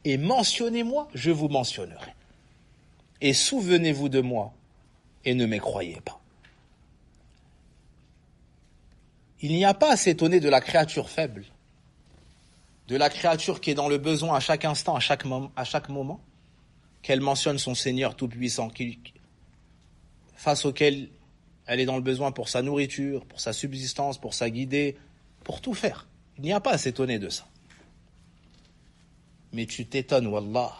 et mentionnez-moi, je vous mentionnerai. Et souvenez-vous de moi et ne m'écroyez pas. Il n'y a pas à s'étonner de la créature faible, de la créature qui est dans le besoin à chaque instant, à chaque moment, qu'elle mentionne son Seigneur tout-puissant, face auquel elle est dans le besoin pour sa nourriture, pour sa subsistance, pour sa guidée, pour tout faire. Il n'y a pas à s'étonner de ça. Mais tu t'étonnes, wallah,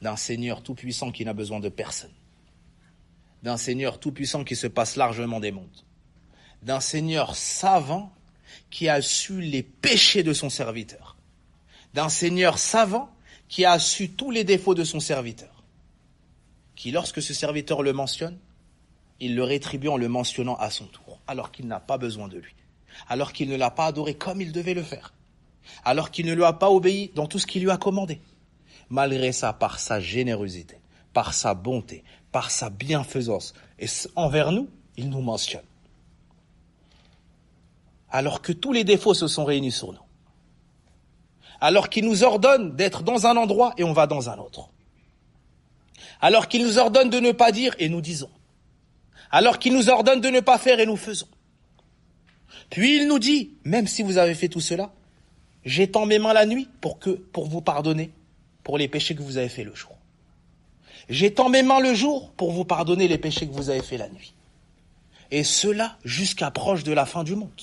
d'un Seigneur tout-puissant qui n'a besoin de personne, d'un Seigneur tout-puissant qui se passe largement des mondes, d'un Seigneur savant qui a su les péchés de son serviteur, d'un Seigneur savant qui a su tous les défauts de son serviteur, qui lorsque ce serviteur le mentionne, il le rétribue en le mentionnant à son tour, alors qu'il n'a pas besoin de lui, alors qu'il ne l'a pas adoré comme il devait le faire, alors qu'il ne lui a pas obéi dans tout ce qu'il lui a commandé. Malgré ça, par sa générosité, par sa bonté, par sa bienfaisance, et envers nous, il nous mentionne. Alors que tous les défauts se sont réunis sur nous. Alors qu'il nous ordonne d'être dans un endroit et on va dans un autre. Alors qu'il nous ordonne de ne pas dire et nous disons. Alors qu'il nous ordonne de ne pas faire et nous faisons. Puis il nous dit, même si vous avez fait tout cela, j'étends mes mains la nuit pour vous pardonner pour les péchés que vous avez fait le jour. J'étends mes mains le jour pour vous pardonner les péchés que vous avez fait la nuit. Et cela jusqu'à proche de la fin du monde.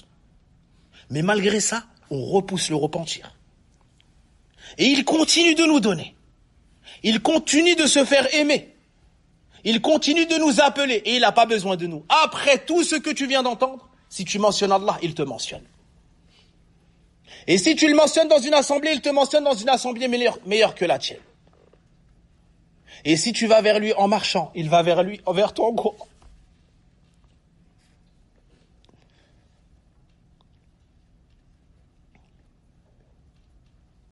Mais malgré ça, on repousse le repentir. Et il continue de nous donner. Il continue de se faire aimer. Il continue de nous appeler et il n'a pas besoin de nous. Après tout ce que tu viens d'entendre, si tu mentionnes Allah, il te mentionne. Et si tu le mentionnes dans une assemblée, il te mentionne dans une assemblée meilleure que la tienne. Et si tu vas vers lui en marchant, il va vers toi en courant.